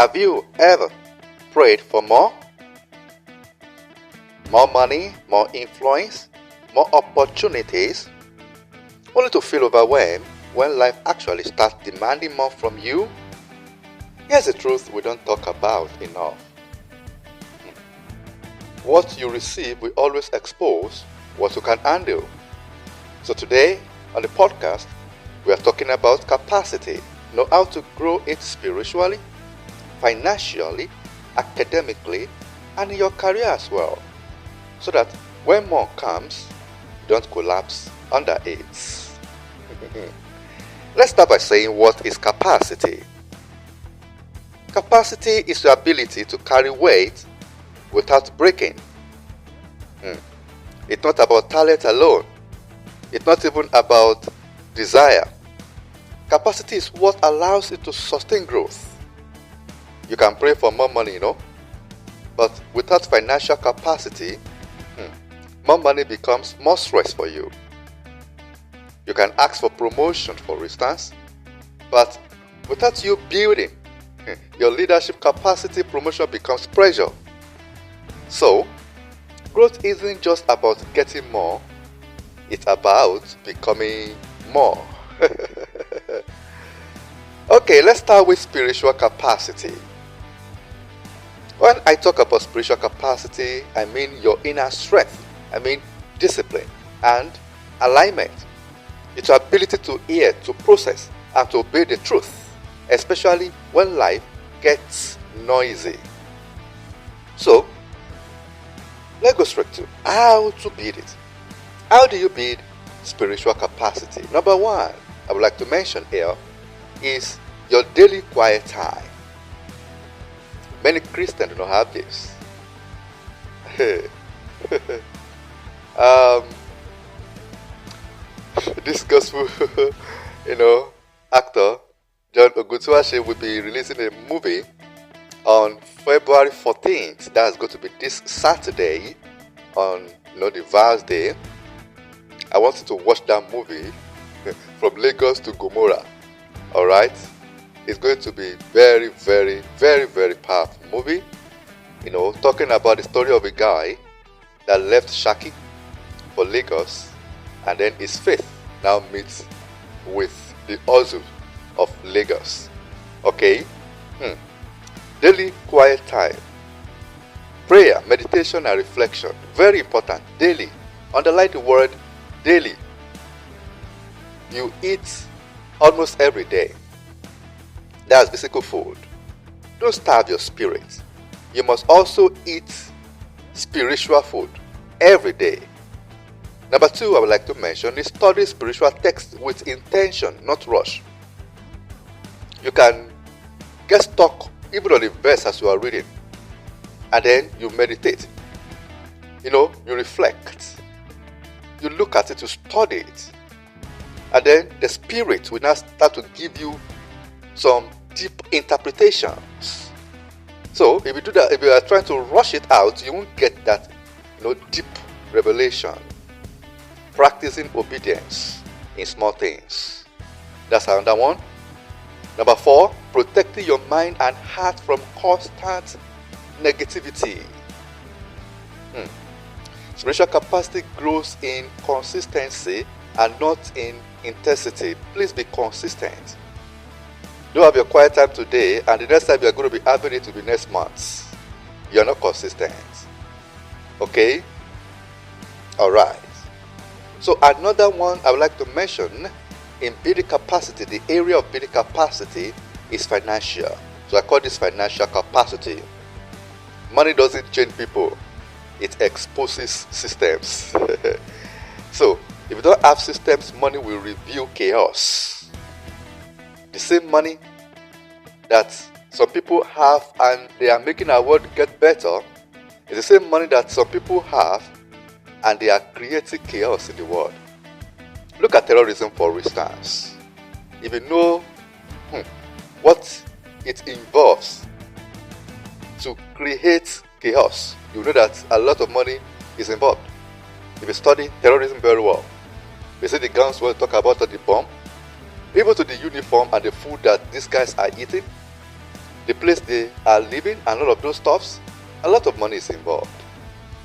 Have you ever prayed for more? More money, more influence, more opportunities, only to feel overwhelmed when life actually starts demanding more from you? Here's the truth we don't talk about enough. What you receive will always expose what you can handle. So today, on the podcast, we are talking about capacity. Know how to grow it spiritually, financially, academically, and in your career as well. So that when more comes, you don't collapse under it. Let's start by saying, what is capacity? Capacity is the ability to carry weight without breaking. It's not about talent alone. It's not even about desire. Capacity is what allows you to sustain growth. You can pray for more money, but without financial capacity, more money becomes more stress for you. You can ask for promotion, for instance, but without you building your leadership capacity, promotion becomes pressure. So, growth isn't just about getting more, it's about becoming more. Okay, let's start with spiritual capacity. When I talk about spiritual capacity, I mean your inner strength. I mean discipline and alignment. It's your ability to hear, to process, and to obey the truth, especially when life gets noisy. So, let's go straight to how to build it. How do you build spiritual capacity? Number one, I would like to mention here is your daily quiet time. Many Christians do not have this. This gospel, actor John Ogutuashe will be releasing a movie on February 14th. That's going to be this Saturday on the Vals Day. I want you to watch that movie from Lagos to Gomorrah. Alright? It's going to be very, very, very, very powerful movie. Talking about the story of a guy that left Shaki for Lagos, and then his faith now meets with the hustle of Lagos. Okay? Daily quiet time. Prayer, meditation, and reflection. Very important. Daily. Underline the word daily. You eat almost every day. That's physical food. Don't starve your spirit. You must also eat spiritual food every day. Number two, I would like to mention is study spiritual text with intention, not rush. You can get stuck even on the verse as you are reading, and then you meditate. You reflect. You look at it, you study it, and then the Spirit will now start to give you some deep interpretations. So if you do that, if you are trying to rush it out, you won't get that deep revelation. Practicing obedience in small things. That's another one. Number four, protecting your mind and heart from constant negativity. Spiritual capacity grows in consistency and not in intensity. Please be consistent. Don't have your quiet time today, and the next time you are going to be having it will be next month. You are not consistent. Okay? Alright. So another one I would like to mention in building capacity, the area of building capacity is financial. So I call this financial capacity. Money doesn't change people. It exposes systems. So if you don't have systems, money will reveal chaos. The same money that some people have and they are making our world get better is the same money that some people have and they are creating chaos in the world. Look at terrorism, for instance. If you know what it involves to create chaos, you know that a lot of money is involved. If you study terrorism very well, you see the guns we'll talk about, or the bomb, even to the uniform and the food that these guys are eating, the place they are living and all of those stuffs, a lot of money is involved.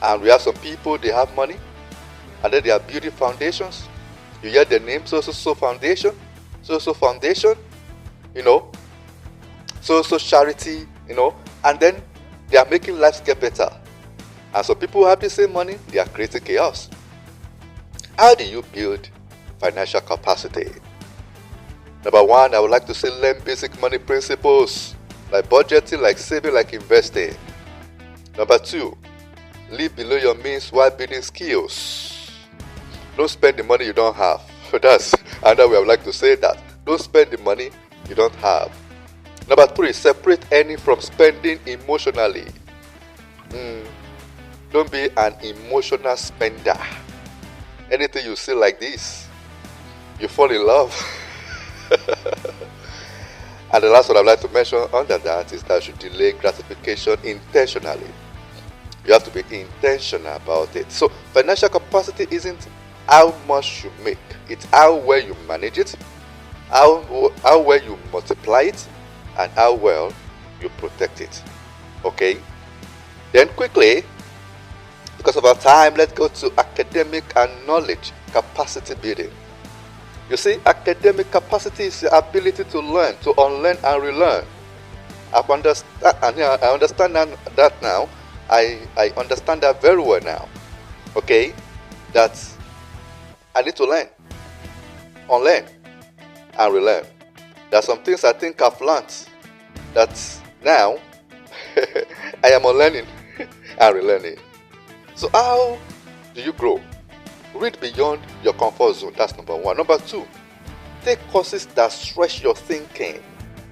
And we have some people, they have money, and then they are building foundations. You hear the name, so foundation, so foundation, you know, so charity, you know, and then they are making lives get better. And so people who have the same money, they are creating chaos. How do you build financial capacity? Number one, I would like to say learn basic money principles, like budgeting, like saving, like investing. Number two, live below your means while building skills. Don't spend the money you don't have. That's another way I would like to say that. Don't spend the money you don't have. Number three, separate earning from spending emotionally. Don't be an emotional spender. Anything you see like this, you fall in love. And the last one I'd like to mention under that is that you delay gratification intentionally. You have to be intentional about it. So financial capacity isn't how much you make, it's how well you manage it, how well you multiply it, and how well you protect it. Okay? Then quickly, because of our time, let's go to academic and knowledge capacity building. You see, academic capacity is the ability to learn, to unlearn and relearn. I understand that now. I understand that very well now. Okay? That I need to learn, unlearn, and relearn. There are some things I think I've learned that now I am unlearning and relearning. So how do you grow? Read beyond your comfort zone. That's number one. Number two, take courses that stretch your thinking.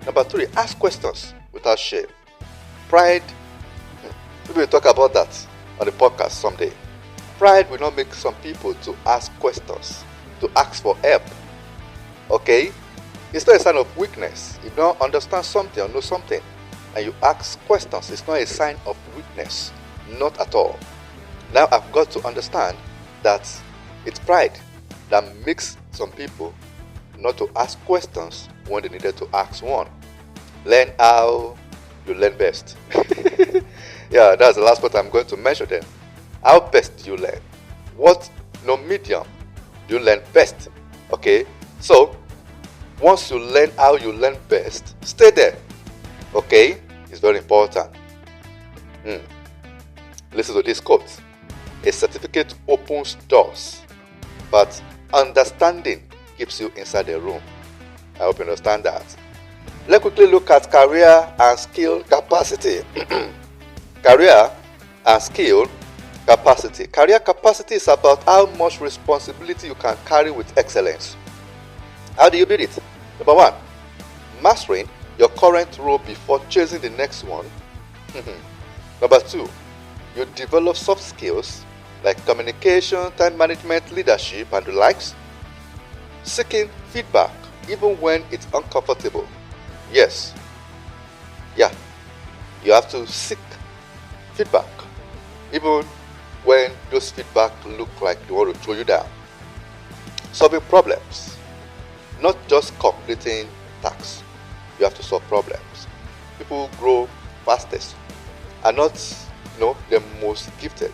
Number three, ask questions without shame. Pride, we will talk about that on the podcast someday. Pride will not make some people to ask questions, to ask for help. Okay? It's not a sign of weakness. If you don't understand something or know something and you ask questions, it's not a sign of weakness. Not at all. Now I've got to understand that it's pride that makes some people not to ask questions when they needed to ask one. Learn how you learn best. Yeah, that's the last part I'm going to mention then. How best do you learn? What medium do you learn best? Okay, so once you learn how you learn best, stay there. Okay, it's very important. Listen to this quote. A certificate opens doors, but understanding keeps you inside the room. I hope you understand that. Let's quickly look at career and skill capacity. Career and skill capacity. Career capacity is about how much responsibility you can carry with excellence. How do you build it? Number one, mastering your current role before chasing the next one. Number two, you develop soft skills like communication, time management, leadership, and the likes. Seeking feedback even when it's uncomfortable. Yes. Yeah. You have to seek feedback even when those feedback look like they want to throw you down. Solving problems, not just completing tasks. You have to solve problems. People who grow fastest are not, the most gifted.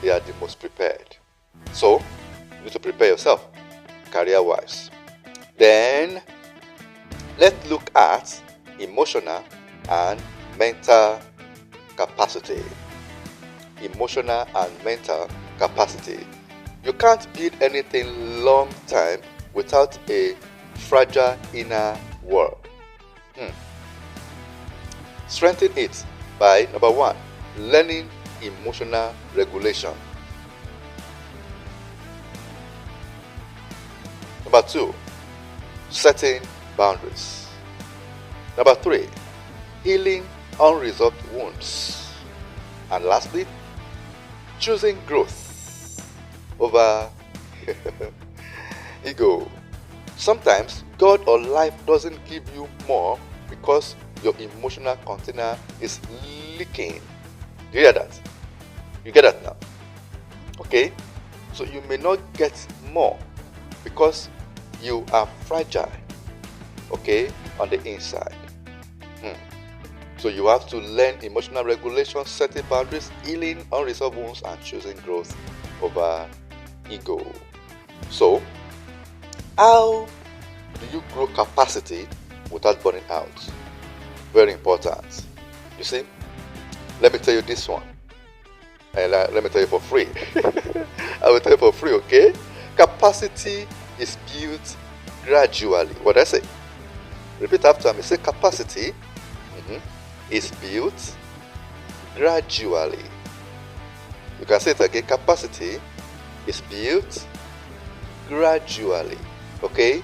They are the most prepared. So, you need to prepare yourself career-wise. Then, let's look at emotional and mental capacity. Emotional and mental capacity. You can't build anything long time without a fragile inner world. Strengthen it by, number one, learning emotional regulation. Number two, setting boundaries. Number three, healing unresolved wounds. And lastly, choosing growth over ego. Sometimes God or life doesn't give you more because your emotional container is leaking. Do you hear that? You get that now? Okay? So you may not get more because you are fragile, okay, on the inside. So you have to learn emotional regulation, setting boundaries, healing unresolved wounds, and choosing growth over ego. So, how do you grow capacity without burning out? Very important. You see, let me tell you this one. And let me tell you for free. I will tell you for free, okay? Capacity is built gradually. What I say? Repeat after me. Say capacity is built gradually. You can say it again. Capacity is built gradually. Okay?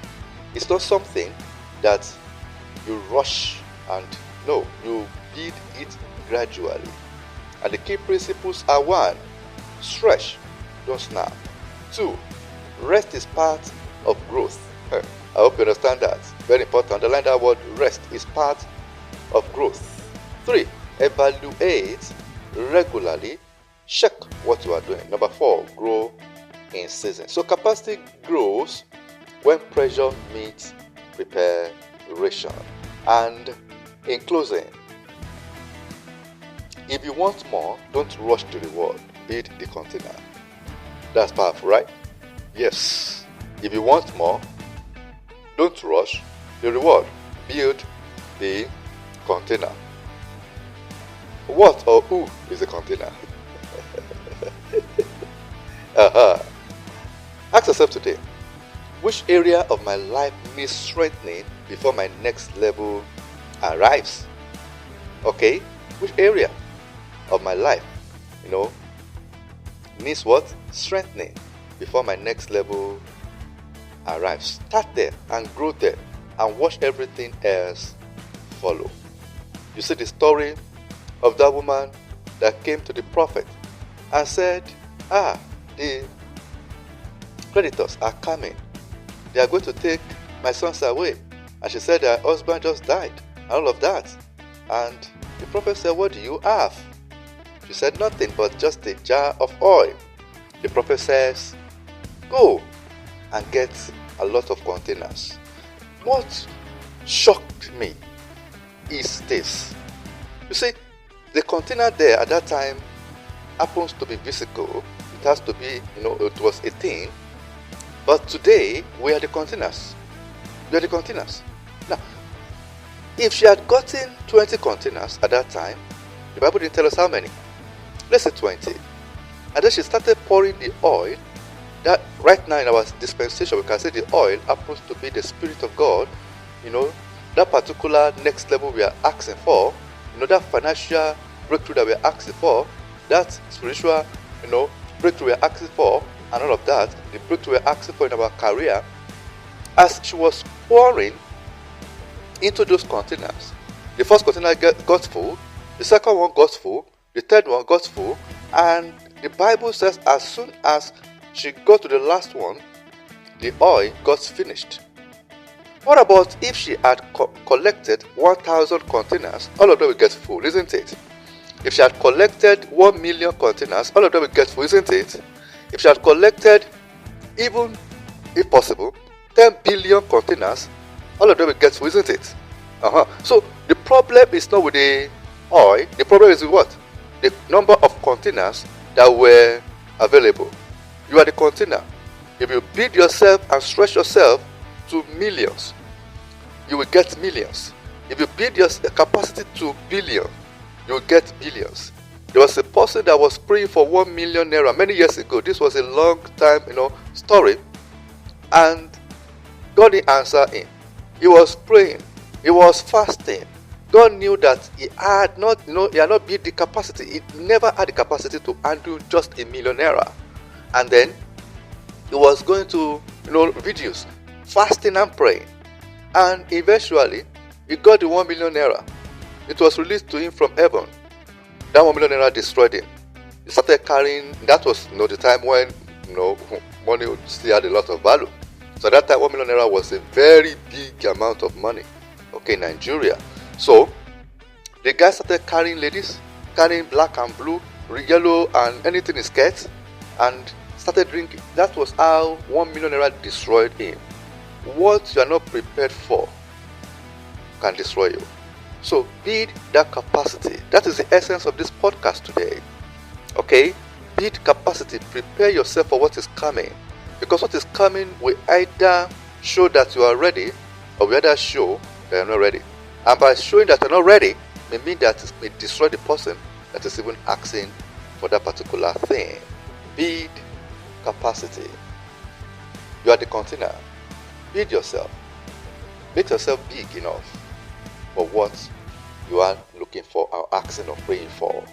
It's not something that you rush and no, you build it gradually. And the key principles are: 1. Stretch, don't snap. 2. Rest is part of growth. I hope you understand that. Very important. Underline that word, rest is part of growth. 3. Evaluate regularly. Check what you are doing. 4. Grow in season. So capacity grows when pressure meets preparation. And in closing, if you want more, don't rush to reward. Build the container. That's powerful, right? Yes. If you want more, don't rush the reward. Build the container. What or who is the container? Ask yourself today, which area of my life needs strengthening before my next level arrives? Okay? Which area of my life, needs what? Strengthening before my next level arrives. Start there and grow there and watch everything else follow. You see the story of that woman that came to the prophet and said, the creditors are coming. They are going to take my sons away. And she said her husband just died and all of that. And the prophet said, what do you have? She said, nothing but just a jar of oil. The prophet says, go and get a lot of containers. What shocked me is this. You see, the container there at that time happens to be physical. It has to be, it was a thing. But today, we are the containers. We are the containers. Now, if she had gotten 20 containers at that time, the Bible didn't tell us how many. Let's say 20. And then she started pouring the oil. That right now in our dispensation, we can say the oil happens to be the Spirit of God. That particular next level we are asking for, that financial breakthrough that we are asking for, that spiritual, breakthrough we are asking for, and all of that, the breakthrough we are asking for in our career, as she was pouring into those containers, the first container got full, the second one got full, the third one got full, and the Bible says as soon as she got to the last one, the oil got finished. What about if she had collected 1,000 containers? All of them will get full, isn't it? If she had collected 1 million containers, all of them will get full, isn't it? If she had collected, even if possible, 10 billion containers, all of them will get full, isn't it? So the problem is not with the oil, the problem is with what? The number of containers that were available. You are the container. If you build yourself and stretch yourself to millions, you will get millions. If you build your capacity to billion, you will get billions. There was a person that was praying for 1 million naira many years ago. This was a long time, story. And God didn't answer him. He was praying. He was fasting. God knew that he had not, he had not built the capacity. He never had the capacity to handle just a million naira. And then he was going to, videos, fasting and praying. And eventually, he got the 1 million naira. It was released to him from heaven. That 1 million naira destroyed him. He started carrying, that was the time when money still had a lot of value. So at that time 1 million naira was a very big amount of money. Okay, Nigeria. So the guy started carrying ladies, carrying black and blue, yellow and anything in skirts, and started drinking. That was how 1 million naira destroyed him. What you are not prepared for can destroy you. So build that capacity. That is the essence of this podcast today. Okay? Build capacity. Prepare yourself for what is coming. Because what is coming will either show that you are ready, or will either show that you're not ready. And by showing that you're not ready, may mean that it may destroy the person that is even asking for that particular thing. Build capacity. You are the container. Build yourself. Make yourself big enough for what you are looking for or asking or praying for.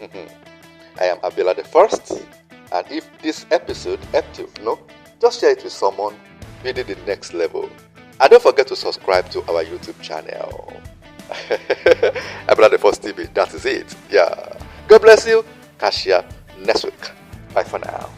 I am Abiola Thefirst, and if this episode helped you, just share it with someone building the next level. And don't forget to subscribe to our YouTube channel. Abiola Thefirst TV, that is it. Yeah. God bless you. Catch you next week. Bye for now.